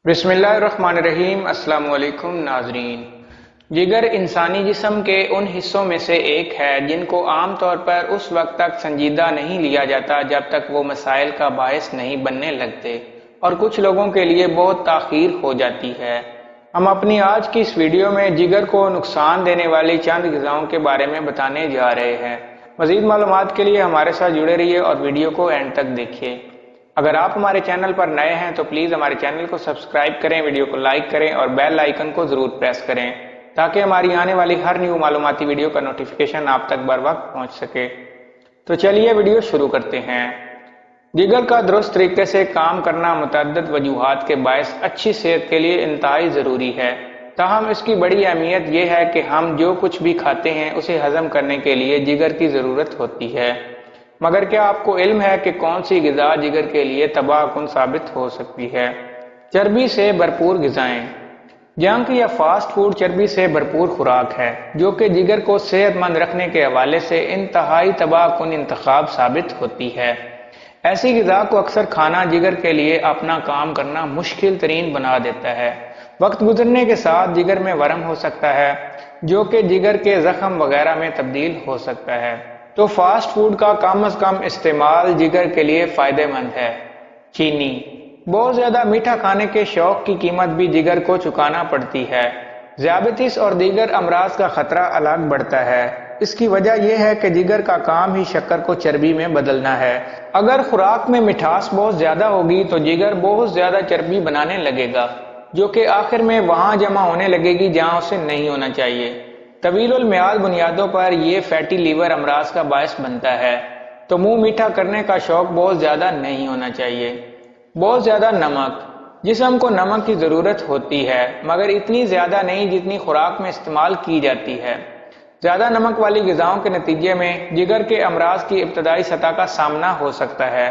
बिस्मिल्लाहिर्रहमानिर्रहीम। अस्सलाम वालेकुम नाजरीन। जिगर इंसानी जिस्म के उन हिस्सों में से एक है जिनको आम तौर पर उस वक्त तक संजीदा नहीं लिया जाता जब तक वो मसाइल का बायस नहीं बनने लगते और कुछ लोगों के लिए बहुत ताख़ीर हो जाती है। हम अपनी आज की इस वीडियो में जिगर को नुकसान देने वाली चंद ग़िज़ाओं के बारे में बताने जा रहे हैं। मज़ीद मालूमात के लिए हमारे साथ जुड़े रहिए और वीडियो को एंड तक देखिए। अगर आप हमारे चैनल पर नए हैं तो प्लीज़ हमारे चैनल को सब्सक्राइब करें, वीडियो को लाइक करें और बेल आइकन को ज़रूर प्रेस करें ताकि हमारी आने वाली हर न्यू मालूमाती वीडियो का नोटिफिकेशन आप तक बर वक्त पहुँच सके। तो चलिए वीडियो शुरू करते हैं। जिगर का दुरुस्त तरीके से काम करना मुतअद्दिद वजूहात के बायस अच्छी सेहत के लिए इंतहाई ज़रूरी है। ताहम इसकी बड़ी अहमियत यह है कि हम जो कुछ भी खाते हैं उसे हज़म करने के लिए जिगर की ज़रूरत होती है। मगर क्या आपको इल्म है कि कौन सी ग़िज़ा जिगर के लिए तबाहकुन साबित हो सकती है? चर्बी से भरपूर ग़िज़ाएँ। जंक या फास्ट फूड चर्बी से भरपूर खुराक है जो कि जिगर को सेहतमंद रखने के हवाले से इंतहाई तबाहकुन इंतखाब साबित होती है। ऐसी ग़िज़ा को अक्सर खाना जिगर के लिए अपना काम करना मुश्किल तरीन बना देता है। वक्त गुजरने के साथ जिगर में वरम हो सकता है जो कि जिगर के ज़ख्म वगैरह में तब्दील हो सकता है। तो फास्ट फूड का कम अज़ कम इस्तेमाल जिगर के लिए फ़ायदेमंद है। चीनी। बहुत ज़्यादा मीठा खाने के शौक की कीमत भी जिगर को चुकाना पड़ती है। ज़ियाबतीस और दीगर अमराज का ख़तरा अलग बढ़ता है। इसकी वजह यह है कि जिगर का काम ही शक्कर को चर्बी में बदलना है। अगर खुराक में मिठास बहुत ज़्यादा होगी तो जिगर बहुत ज़्यादा चर्बी बनाने लगेगा जो कि आखिर में वहाँ जमा होने लगेगी जहाँ उसे नहीं होना चाहिए। तवील मियाद बुनियादों पर यह फैटी लीवर अमराज का बायस बनता है। तो मुंह मीठा करने का शौक बहुत ज़्यादा नहीं होना चाहिए। बहुत ज़्यादा नमक। जिस्म को नमक की ज़रूरत होती है मगर इतनी ज़्यादा नहीं जितनी खुराक में इस्तेमाल की जाती है। ज़्यादा नमक वाली ग़िज़ाओं के नतीजे में जिगर के अमराज की इब्तदाई सतह का सामना हो सकता है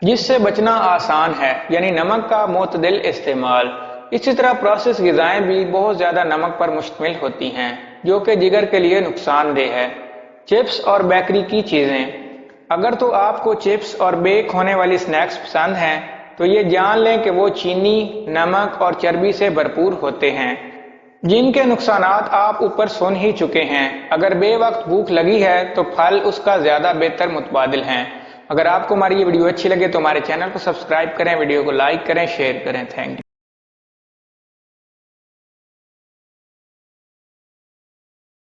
जिससे बचना आसान है, यानी नमक का मुतदिल इस्तेमाल। इसी तरह प्रोसेस ग़िज़ाएँ भी बहुत ज़्यादा नमक पर मुश्तमिल होती हैं जो कि जिगर के लिए नुकसानदेह है। चिप्स और बेकरी की चीज़ें। अगर तो आपको चिप्स और बेक होने वाली स्नैक्स पसंद हैं तो ये जान लें कि वो चीनी, नमक और चर्बी से भरपूर होते हैं जिनके नुकसानात आप ऊपर सुन ही चुके हैं। अगर बेवक्त भूख लगी है तो फल उसका ज़्यादा बेहतर मुतबादिल हैं। अगर आपको हमारी ये वीडियो अच्छी लगे तो हमारे चैनल को सब्सक्राइब करें, वीडियो को लाइक करें, शेयर करें। Thank you.